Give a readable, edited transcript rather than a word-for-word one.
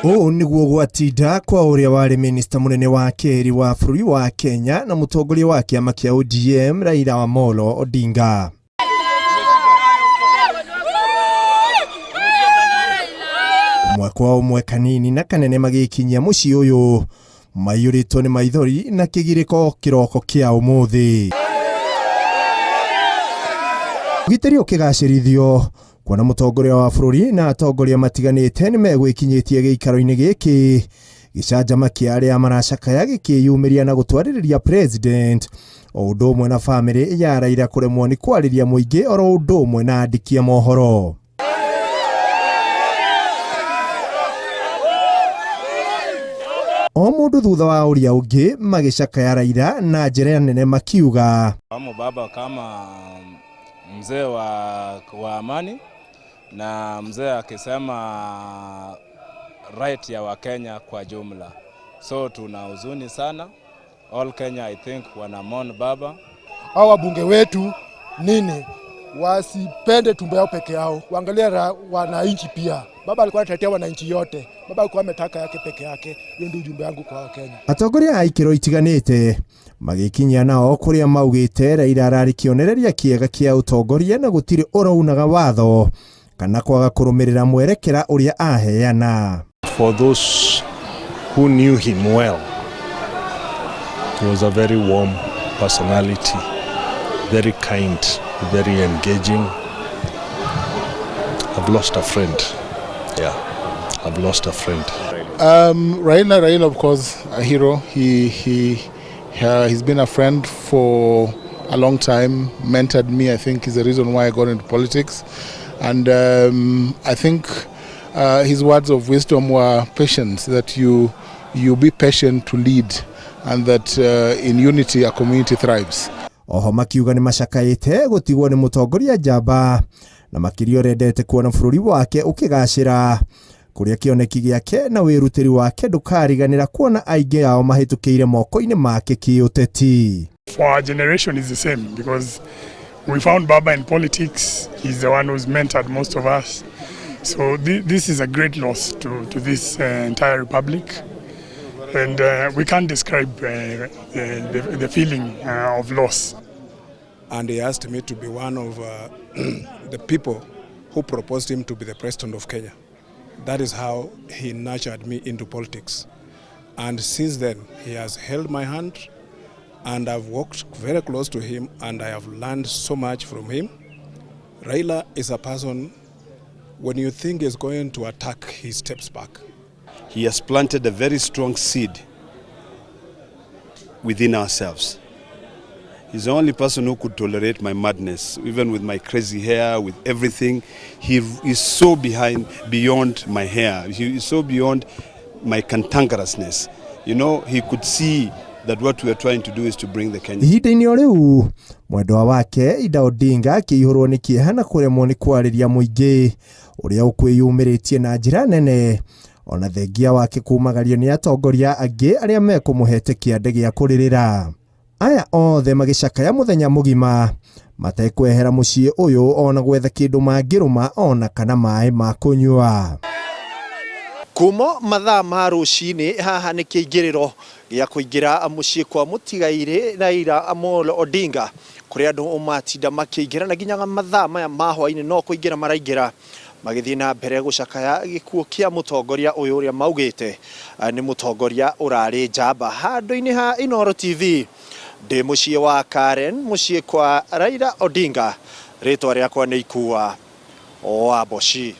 ũũ nĩguo gwatinda kwa ũrĩa warĩ minista mũnene wa kerĩ wa bũrũri wa Kenya na mũtongoria wa kĩama kĩa ODM Raila Odinga. Ũmwe kwa ũmwe kanini na kanene magĩkinyia mũciĩ ũyũ maiyũrĩtwo nĩ maithori na kĩgirĩko kĩroko kĩa ũmũthĩ. Ũgitĩri ũkĩgacĩrithio kuona mũtongoria wa bũrũri na atongoria matiganĩte nĩ megwĩkinyĩtie gĩikaro-inĩ gĩkĩ gĩcanjama kĩa arĩa maracakaya gĩkĩyumĩria na gũtwarĩrĩria president o ũndũ ũmwe na bamĩrĩ ya Raila kũremwo nĩ kwarĩria mũingĩ oro ũndũ ũmwe na andĩki a mohoro. O mũndũ thutha wa ũrĩa ũngĩ magĩcakaya Raila na njĩra nene makiuga baba kama mzee wa amani na mzee akisema right ya Wakenya kwa jumla. So tuna huzuni sana. All Kenya I think wanamon baba. Hawa wabunge wetu nini wasipende tumbo yao peke yao, waangalia wananchi pia. Baba alikuwa anatetea wananchi yote. Baba alikuwa ametaka yake peke yake. Hiyo ndio ujumbe wangu kwa Wakenya. Atongoria a ikĩro itiganĩte magĩkinyia nao kũrĩa maugĩte Raila ararĩ kĩonereria kĩega kĩa ũtongoria na gũtirĩ ũraunaga watho kana kwaga kũrũmĩrĩra mwerekera ũrĩa aheana. For those who knew him well, he was a very warm personality, very kind, very engaging. I've lost a friend. Yeah, I've lost a friend. Raila, of course, a hero. He's been a friend for a long time, mentored me. I think is the reason why I got into politics. And I think his words of wisdom were patience, that you be patient to lead, and that in unity a community thrives. Oho makiuga nĩ macakaĩte gũtigwo nĩ mũtongoria njamba na makĩria rendete kuona bũrũri wake ũkĩgacĩra kũrĩa kĩoneki gĩake na wĩrutĩri wake ndũkariganĩra kuona aingĩ ao mahĩtũkĩire moko-inĩ make kĩũteti. For our generation is the same because we found Baba in politics. He's the one who's mentored most of us. So this is a great loss to this entire republic. And we can't describe the feeling of loss. And he asked me to be one of the people who proposed him to be the president of Kenya. That is how he nurtured me into politics. And since then, he has held my hand, and I've walked very close to him, and I have learned so much from him. Raila is a person, when you think he's going to attack, he steps back. He has planted a very strong seed within ourselves. He's the only person who could tolerate my madness, even with my crazy hair, with everything. He is so beyond my hair. He is so beyond my cantankerousness. You know, he could see that what we are trying to do is to bring the Kenya. Ihinda-inĩ o rĩu mwendwa wake Raila Odinga akĩihũrwo nĩ kĩeha na kũremwo nĩ kwarĩria mũingĩ ũrĩa ũkwĩyumĩrĩtie na njĩra nene ona thengia wake kumagario nĩ atongoria angĩ arĩa mekũmũhete kĩande gĩa kũrĩrĩra. Aya othe magĩcakaya mũthenya mũgima matekwehera mũciĩ ũyũ ona gwetha kĩndũ mangĩrũma ona kana maĩ ma kũnyua. Kumo mathaa ma rũcinĩ haha nĩ kĩingĩrĩro gĩa kũingĩra mũciĩ kwa mũtigairĩ Raila Odinga kũrĩa andũ matinda makĩingĩra na nginyaga mathaa maya ma hwainĩ no kũingĩra maraingĩra magĩthiĩ na mbere gũcakaya gĩkuũ kĩa mũtongoria ũyũ ũrĩa maugĩte nĩ mũtongoria ũrarĩ njamba. Handũ-inĩ ha Inooro TV ndĩ mũciĩ wa Karen, mũciĩ kwa Raila Odinga, rĩtwa rĩakwa nĩ Ikua wa Boshi.